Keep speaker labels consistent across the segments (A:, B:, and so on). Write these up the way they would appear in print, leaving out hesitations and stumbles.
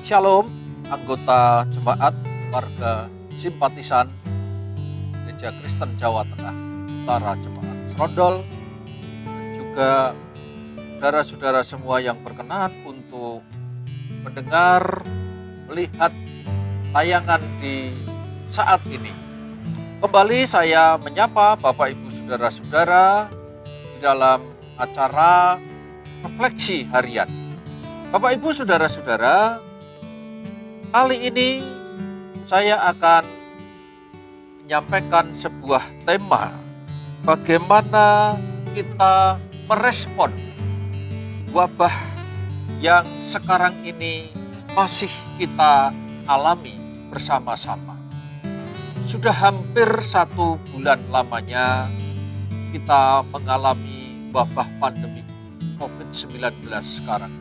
A: Shalom, anggota jemaat, warga simpatisan Gereja Kristen Jawa Tengah, Utara Jemaat Serondol, dan juga saudara-saudara semua yang berkenan untuk mendengar, melihat tayangan di saat ini. Kembali saya menyapa Bapak Ibu Saudara-saudara di dalam acara refleksi harian. Bapak Ibu Saudara-saudara, kali ini saya akan menyampaikan sebuah tema, bagaimana kita merespon wabah yang sekarang ini masih kita alami bersama-sama. Sudah hampir 1 bulan lamanya kita mengalami wabah pandemi COVID-19 sekarang.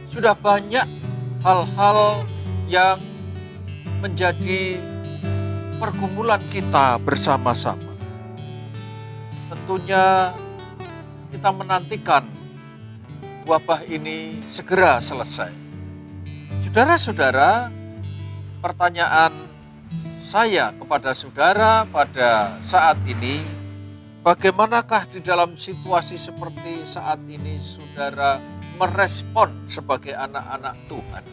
A: Sudah banyak hal-hal yang menjadi pergumulan kita bersama-sama. Tentunya kita menantikan wabah ini segera selesai. Saudara-saudara, pertanyaan saya kepada saudara pada saat ini, bagaimanakah di dalam situasi seperti saat ini saudara merespon sebagai anak-anak Tuhan?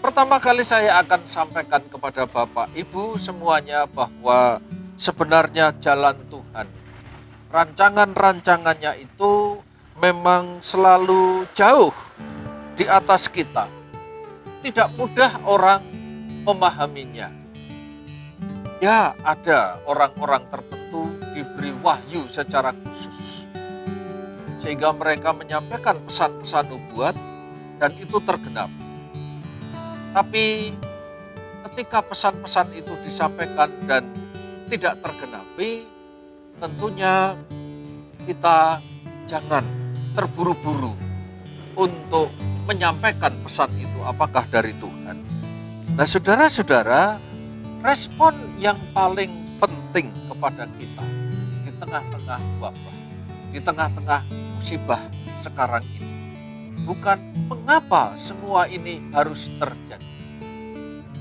A: Pertama kali saya akan sampaikan kepada Bapak Ibu semuanya bahwa sebenarnya jalan Tuhan, rancangan-rancangannya itu memang selalu jauh di atas kita. Tidak mudah orang memahaminya. Ya, ada orang-orang tertentu diberi wahyu secara khusus, sehingga mereka menyampaikan pesan-pesan nubuat dan itu tergenap. Tapi ketika pesan-pesan itu disampaikan dan tidak tergenapi, tentunya kita jangan terburu-buru untuk menyampaikan pesan itu apakah dari Tuhan. Nah, saudara-saudara, respon yang paling penting kepada kita di tengah-tengah wabah, di tengah-tengah musibah sekarang ini, bukan mengapa semua ini harus terjadi,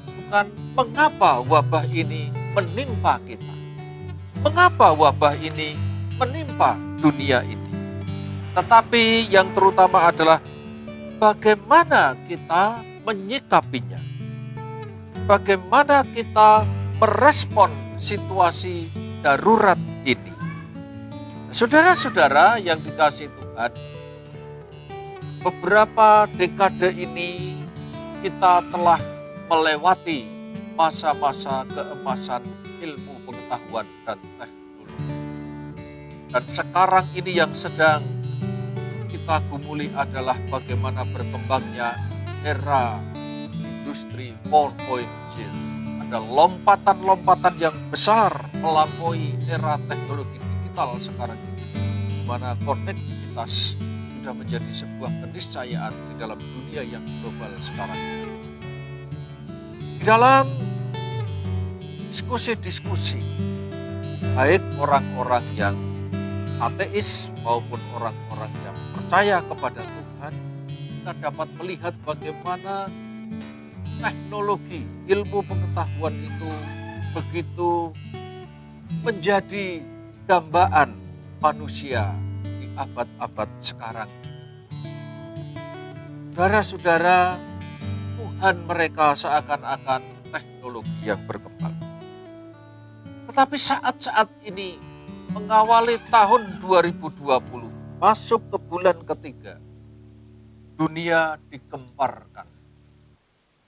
A: bukan mengapa wabah ini menimpa kita, mengapa wabah ini menimpa dunia ini, tetapi yang terutama adalah bagaimana kita menyikapinya. Bagaimana kita merespon situasi darurat ini. Saudara-saudara yang dikasihi Tuhan, beberapa dekade ini kita telah melewati masa-masa keemasan ilmu pengetahuan dan teknologi. Dan sekarang ini yang sedang kita gumuli adalah bagaimana berkembangnya era industri 4.0. Ada lompatan-lompatan yang besar melampaui era teknologi digital sekarang ini, di mana konektivitas sudah menjadi sebuah keniscayaan di dalam dunia yang global sekarang ini. Di dalam diskusi-diskusi, baik orang-orang yang ateis maupun orang-orang yang percaya kepada Tuhan, kita dapat melihat bagaimana teknologi, ilmu pengetahuan itu begitu menjadi dambaan manusia di abad-abad sekarang. Saudara-saudara, Tuhan mereka seakan-akan teknologi yang berkembang. Tetapi saat-saat ini, mengawali tahun 2020, masuk ke bulan ketiga, dunia digemparkan.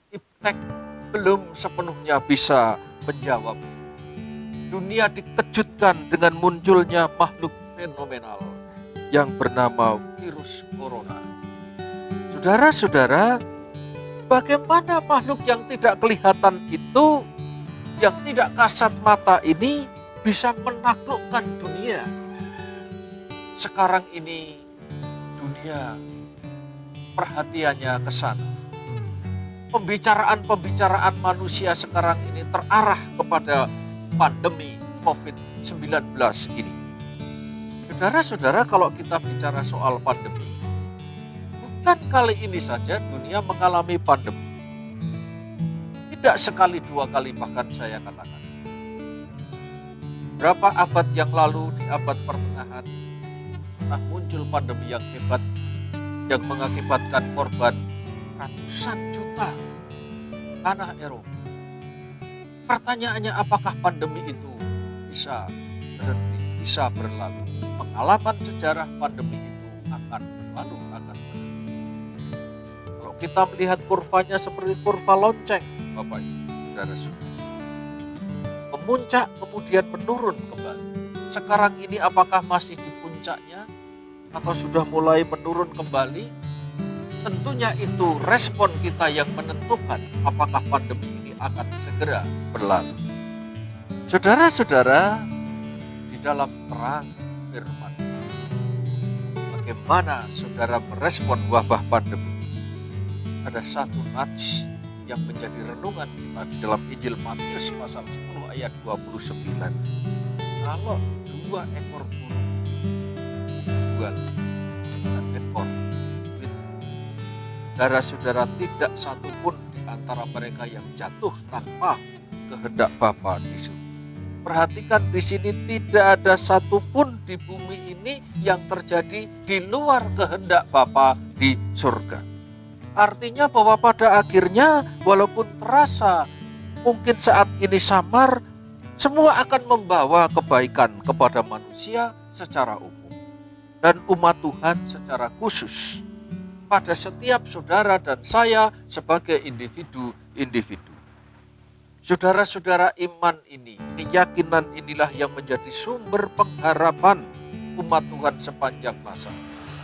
A: Iptek belum sepenuhnya bisa menjawab. Dunia dikejutkan dengan munculnya makhluk fenomenal yang bernama virus corona. Saudara-saudara, bagaimana makhluk yang tidak kelihatan itu, yang tidak kasat mata ini bisa menaklukkan dunia? Sekarang ini dunia perhatiannya ke sana. Pembicaraan-pembicaraan manusia sekarang ini terarah kepada pandemi COVID-19 ini. Saudara-saudara, kalau kita bicara soal pandemi, Bukan kali ini saja dunia mengalami pandemi. Tidak sekali, dua kali, bahkan saya katakan. Berapa abad yang lalu, di abad pertengahan, pernah muncul pandemi yang hebat yang mengakibatkan korban ratusan juta tanah Eropa. Pertanyaannya, apakah pandemi itu bisa berhenti, bisa berlalu? Pengalaman sejarah pandemi itu akan berlalu, akan berhenti. Kalau kita melihat kurvanya seperti kurva lonceng, Bapak Ibu, Saudara-saudara. Memuncak kemudian menurun kembali. Sekarang ini apakah masih di puncaknya atau sudah mulai menurun kembali? Tentunya itu respon kita yang menentukan apakah pandemi ini akan segera berlalu. Saudara-saudara, di dalam terang firman, bagaimana saudara merespon wabah pandemi? Ada satu nats yang menjadi renungan kita di dalam Injil Matius pasal 10 ayat 29. Kalau 2 ekor burung dijual 1 ekor duit, saudara-saudara, tidak satu pun di antara mereka yang jatuh tanpa kehendak Bapa di surga. Perhatikan, di sini tidak ada satupun di bumi ini yang terjadi di luar kehendak Bapa di surga. Artinya bahwa pada akhirnya walaupun terasa mungkin saat ini samar, semua akan membawa kebaikan kepada manusia secara umum dan umat Tuhan secara khusus pada setiap saudara dan saya sebagai individu-individu. Saudara-saudara, iman ini, keyakinan inilah yang menjadi sumber pengharapan umat Tuhan sepanjang masa.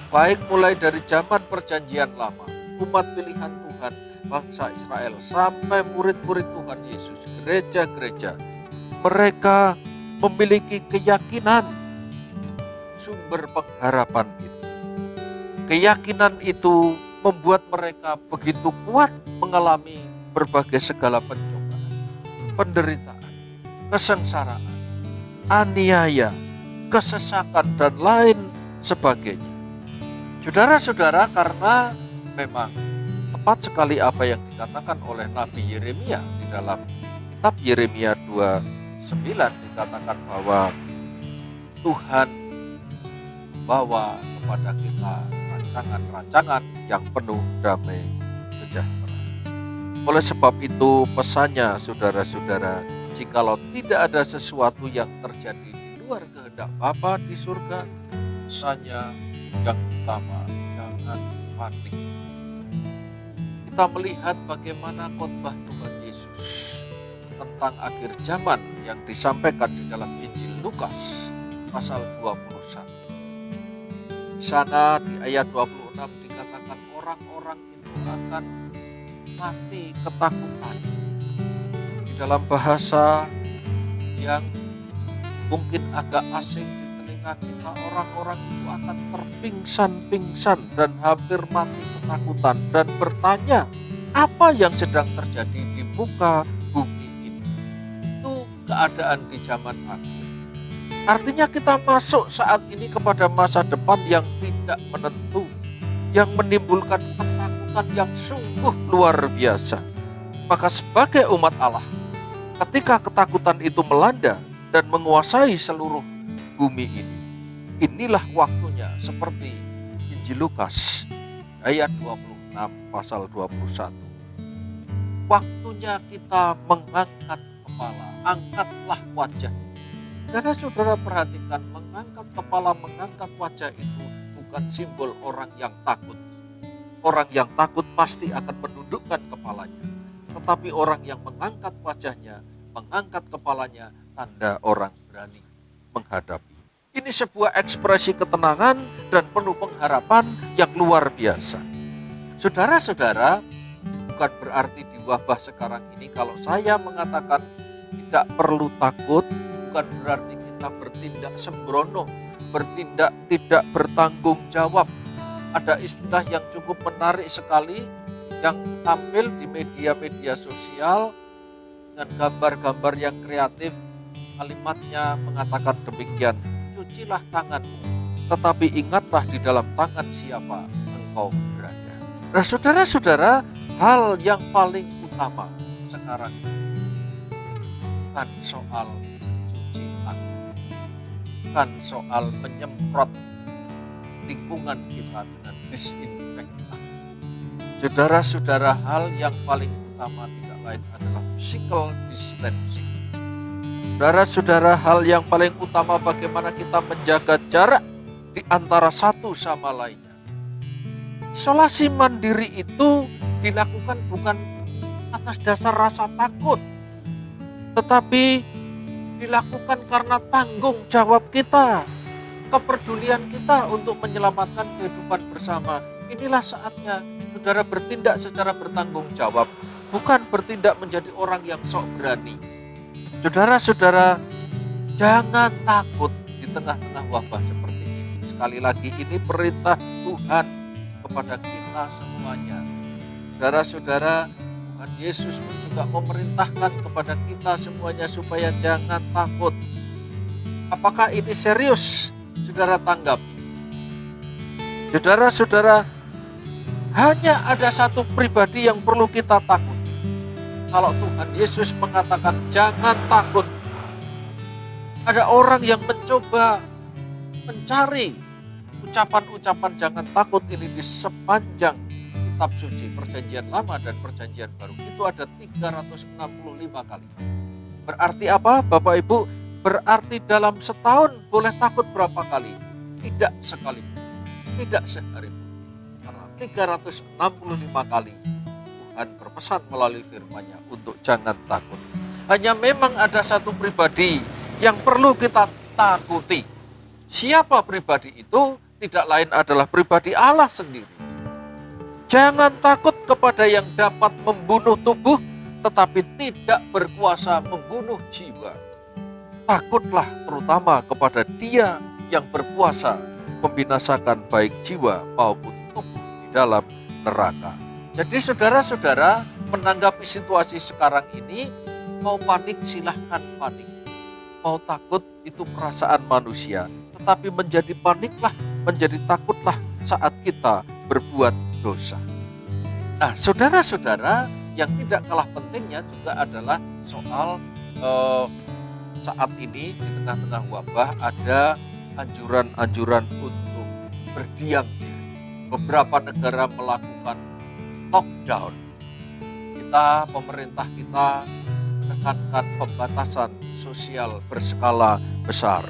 A: Baik mulai dari zaman perjanjian lama, umat pilihan Tuhan, bangsa Israel, sampai murid-murid Tuhan Yesus, gereja-gereja. Mereka memiliki keyakinan, sumber pengharapan itu. Keyakinan itu membuat mereka begitu kuat mengalami berbagai segala pencobaan, penderitaan, kesengsaraan, aniaya, kesesakan, dan lain sebagainya. Saudara-saudara, karena memang tepat sekali apa yang dikatakan oleh Nabi Yeremia di dalam kitab Yeremia 29, dikatakan bahwa Tuhan membawa kepada kita rancangan-rancangan yang penuh damai sejahtera. Oleh sebab itu pesannya, saudara-saudara, jikalau tidak ada sesuatu yang terjadi di luar kehendak Bapa di surga, pesannya yang utama, jangan panik. Kita melihat bagaimana khotbah Tuhan Yesus tentang akhir zaman yang disampaikan di dalam Injil Lukas pasal 21. Di sana di ayat 26 dikatakan orang-orang itu akan mati ketakutan. Di dalam bahasa yang mungkin agak asing di telinga kita, orang-orang itu akan terpingsan-pingsan dan hampir mati ketakutan dan bertanya, apa yang sedang terjadi di muka bumi ini? Itu keadaan di zaman akhir. Artinya kita masuk saat ini kepada masa depan yang tidak menentu, yang menimbulkan ketakutan yang sungguh luar biasa. Maka sebagai umat Allah, ketika ketakutan itu melanda dan menguasai seluruh bumi ini, inilah waktunya seperti Injil Lukas ayat 26 pasal 21. Waktunya kita mengangkat kepala, angkatlah wajah. Saudara-saudara, perhatikan, mengangkat kepala, mengangkat wajah itu bukan simbol orang yang takut. Orang yang takut pasti akan menundukkan kepalanya. Tetapi orang yang mengangkat wajahnya, mengangkat kepalanya, tanda orang berani menghadapi. Ini sebuah ekspresi ketenangan dan penuh pengharapan yang luar biasa. Saudara-saudara, bukan berarti di wabah sekarang ini kalau saya mengatakan tidak perlu takut, bukan berarti kita bertindak sembrono, bertindak tidak bertanggung jawab. Ada istilah yang cukup menarik sekali yang tampil di media-media sosial dengan gambar-gambar yang kreatif. Kalimatnya mengatakan demikian, cucilah tanganmu, tetapi ingatlah di dalam tangan siapa engkau berada. Nah, saudara-saudara, hal yang paling utama sekarang bukan soal mencuci tangan, bukan soal menyemprot lingkungan kita dengan disinfektan. Saudara-saudara, hal yang paling utama tidak lain adalah physical distancing. Saudara-saudara, hal yang paling utama bagaimana kita menjaga jarak di antara satu sama lainnya. Isolasi mandiri itu dilakukan bukan atas dasar rasa takut, tetapi dilakukan karena tanggung jawab kita, kepedulian kita untuk menyelamatkan kehidupan bersama. Inilah saatnya saudara bertindak secara bertanggung jawab, bukan bertindak menjadi orang yang sok berani. Saudara-saudara, jangan takut di tengah-tengah wabah seperti ini. Sekali lagi, ini perintah Tuhan kepada kita semuanya. Saudara-saudara, Tuhan Yesus pun juga memerintahkan kepada kita semuanya supaya jangan takut. Apakah ini serius? Saudara tanggapi. Saudara-saudara, hanya ada satu pribadi yang perlu kita takut. Kalau Tuhan Yesus mengatakan jangan takut, ada orang yang mencoba mencari ucapan-ucapan jangan takut ini di sepanjang kitab suci Perjanjian Lama dan Perjanjian Baru. Itu ada 365 kali. Berarti apa Bapak Ibu? Berarti dalam setahun boleh takut berapa kali? Tidak sekali, tidak sehari pun. Karena 365 kali Tuhan berpesan melalui firman-Nya untuk jangan takut. Hanya memang ada satu pribadi yang perlu kita takuti. Siapa pribadi itu? Tidak lain adalah pribadi Allah sendiri. Jangan takut kepada yang dapat membunuh tubuh, tetapi tidak berkuasa membunuh jiwa. Takutlah terutama kepada Dia yang berkuasa membinasakan baik jiwa maupun tubuh di dalam neraka. Jadi saudara-saudara, menanggapi situasi sekarang ini, mau panik silahkan panik. Mau takut itu perasaan manusia, tetapi menjadi paniklah, menjadi takutlah saat kita berbuat dosa. Nah, saudara-saudara, yang tidak kalah pentingnya juga adalah soal saat ini di tengah-tengah wabah ada anjuran-anjuran untuk berdiam diri. Beberapa negara melakukan lockdown. Pemerintah kita menekankan pembatasan sosial berskala besar.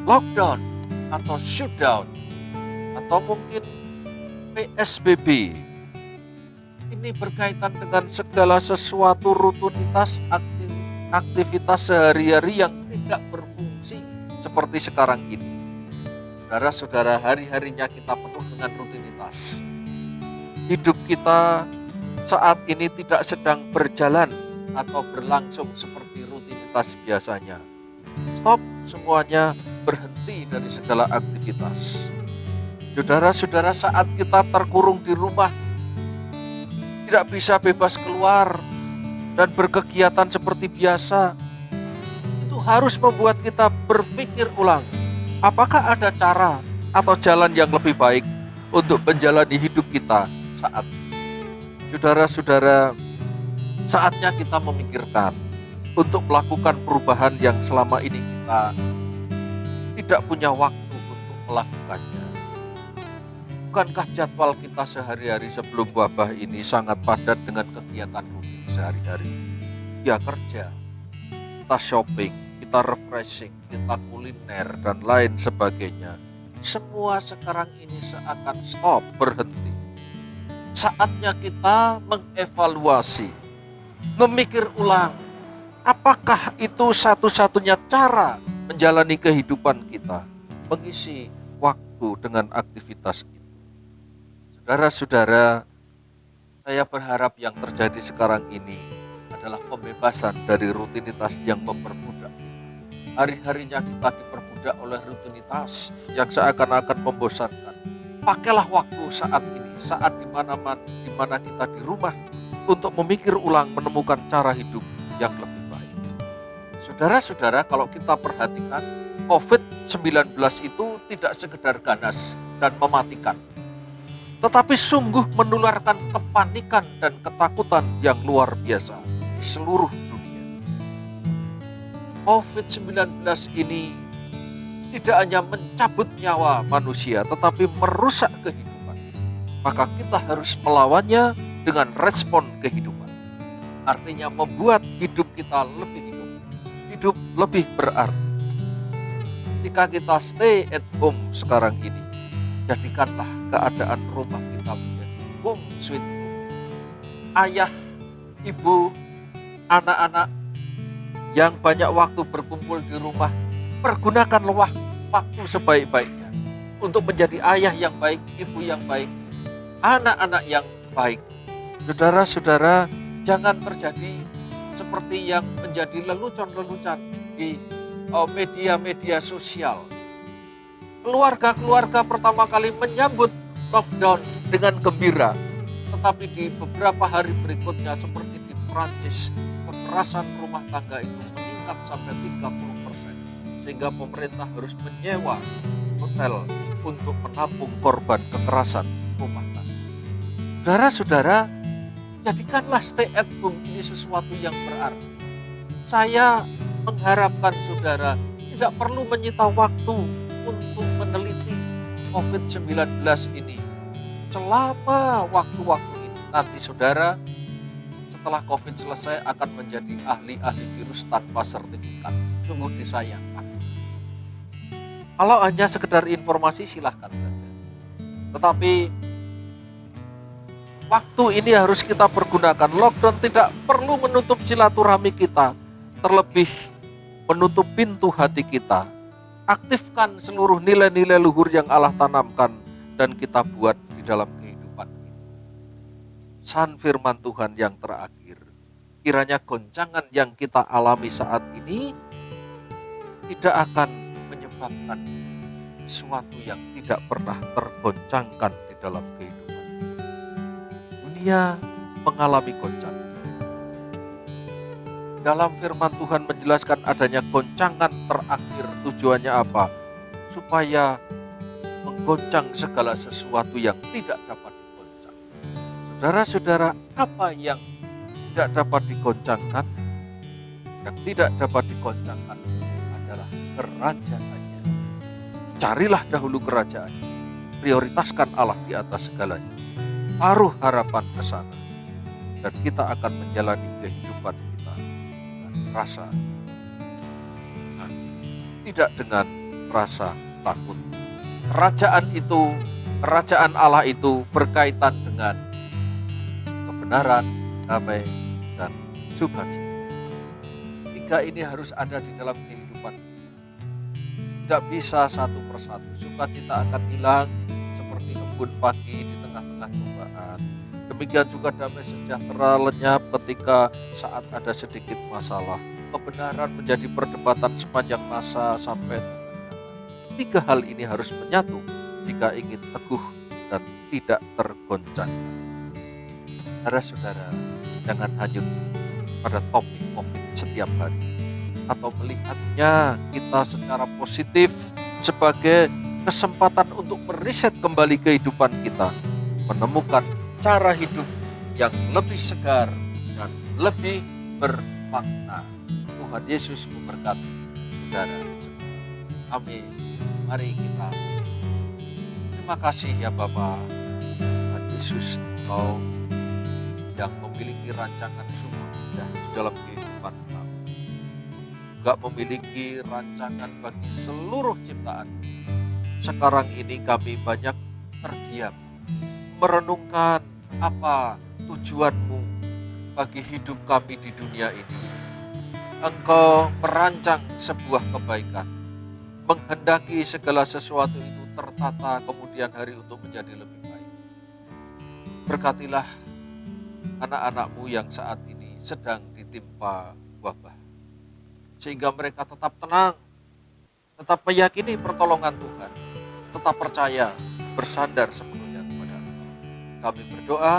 A: Lockdown atau shutdown atau mungkin PSBB. Ini berkaitan dengan segala sesuatu rutinitas aktivitas sehari-hari yang tidak berfungsi seperti sekarang ini. Saudara-saudara, hari-harinya kita penuh dengan rutinitas. Hidup kita saat ini tidak sedang berjalan atau berlangsung seperti rutinitas biasanya. Stop semuanya, berhenti dari segala aktivitas. Saudara-saudara, saat kita terkurung di rumah, tidak bisa bebas keluar dan berkegiatan seperti biasa, itu harus membuat kita berpikir ulang. Apakah ada cara atau jalan yang lebih baik untuk menjalani hidup kita saat ini? Saudara-saudara, saatnya kita memikirkan untuk melakukan perubahan yang selama ini kita tidak punya waktu untuk melakukannya. Bukankah jadwal kita sehari-hari sebelum wabah ini sangat padat dengan kegiatan rutin sehari-hari? Ya, kerja, kita shopping, kita refreshing, kita kuliner, dan lain sebagainya. Semua sekarang ini seakan stop, berhenti. Saatnya kita mengevaluasi, memikir ulang, apakah itu satu-satunya cara menjalani kehidupan kita, mengisi waktu dengan aktivitas itu. Saudara-saudara, saya berharap yang terjadi sekarang ini adalah pembebasan dari rutinitas yang memperbudak. Hari-harinya kita diperbudak oleh rutinitas yang seakan-akan membosankan. Pakailah waktu saat ini, saat di mana kita di rumah, untuk memikir ulang, menemukan cara hidup yang lebih baik. Saudara-saudara, kalau kita perhatikan, COVID-19 itu tidak sekedar ganas dan mematikan. tetapi sungguh menularkan kepanikan dan ketakutan yang luar biasa di seluruh dunia. COVID-19 ini tidak hanya mencabut nyawa manusia, tetapi merusak kehidupan. Maka kita harus melawannya dengan respon kehidupan. Artinya membuat hidup kita lebih hidup lebih berarti. Jika kita stay at home sekarang ini, jadikanlah keadaan rumah kita menjadi home sweet home. Ayah, ibu, anak-anak yang banyak waktu berkumpul di rumah, pergunakanlah waktu sebaik-baiknya untuk menjadi ayah yang baik, ibu yang baik, anak-anak yang baik. Saudara-saudara, jangan terjadi seperti yang menjadi lelucon-lelucon di media-media sosial. Keluarga-keluarga pertama kali menyambut lockdown dengan gembira, tetapi di beberapa hari berikutnya seperti di Prancis, kekerasan rumah tangga itu meningkat sampai 30%, sehingga pemerintah harus menyewa hotel untuk menampung korban kekerasan rumah tangga. Saudara-saudara, jadikanlah stay at home ini sesuatu yang berarti. Saya mengharapkan saudara tidak perlu menyita waktu untuk meneliti COVID-19 ini. Selama waktu-waktu ini, nanti saudara setelah COVID selesai akan menjadi ahli-ahli virus tanpa sertifikat. Sungguh disayangkan. Kalau hanya sekedar informasi silahkan saja. Tetapi waktu ini harus kita pergunakan. Lockdown tidak perlu menutup silaturahmi kita, terlebih menutup pintu hati kita. Aktifkan seluruh nilai-nilai luhur yang Allah tanamkan dan kita buat di dalam kehidupan kita. San firman Tuhan yang terakhir, kiranya goncangan yang kita alami saat ini tidak akan menyebabkan sesuatu yang tidak pernah tergoncangkan di dalam kehidupan. Dunia mengalami goncangan. Dalam firman Tuhan menjelaskan adanya goncangan terakhir, tujuannya apa? Supaya menggoncang segala sesuatu yang tidak dapat digoncang. Saudara-saudara, apa yang tidak dapat digoncangkan? Yang tidak dapat digoncangkan adalah kerajaannya. Carilah dahulu kerajaannya. Prioritaskan Allah di atas segalanya. Taruh harapan ke sana. Dan kita akan menjalani kehidupan kita dengan rasa tidak dengan rasa takut. Kerajaan Allah itu berkaitan dengan kebenaran, damai, dan sukacita. Tiga ini harus ada di dalam kehidupan. Tidak bisa satu persatu. Sukacita akan hilang seperti embun pagi di tengah-tengah cobaan. Demikian juga damai sejahtera lenyap ketika saat ada sedikit masalah. Kebenaran menjadi perdebatan sepanjang masa sampai tiga hal ini harus menyatu jika ingin teguh dan tidak tergoncang. Saudara-saudara, jangan hanyut pada topik COVID setiap hari atau melihatnya kita secara positif sebagai kesempatan untuk meriset kembali kehidupan kita, menemukan cara hidup yang lebih segar dan lebih bermakna. Tuhan Yesus memberkati saudara semua. Amin. Mari kita. Terima kasih ya Bapa. Tuhan Yesus, Engkau yang memiliki rancangan sungguh indah di dalam kehidupan kami. Juga memiliki rancangan bagi seluruh ciptaan. Sekarang ini kami banyak terdiam, merenungkan apa tujuan-Mu bagi hidup kami di dunia ini. Engkau merancang sebuah kebaikan, menghendaki segala sesuatu itu tertata kemudian hari untuk menjadi lebih baik. Berkatilah anak-anak-Mu yang saat ini sedang ditimpa wabah, sehingga mereka tetap tenang, tetap meyakini pertolongan Tuhan, tetap percaya, bersandar sepenuhnya kepada Allah. Kami berdoa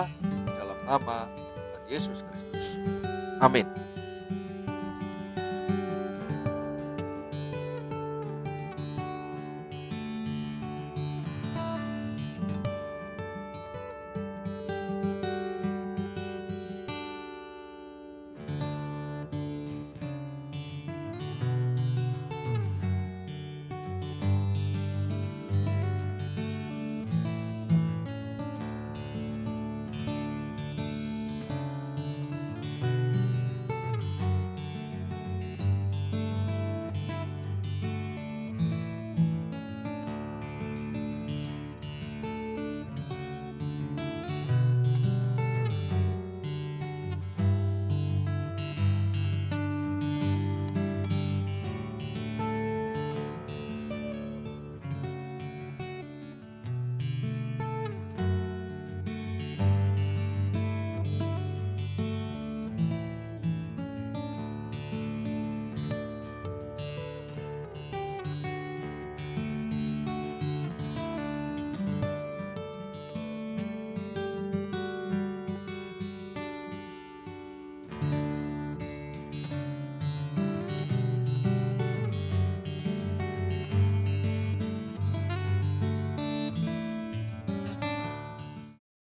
A: dalam nama Tuhan Yesus Kristus. Amin.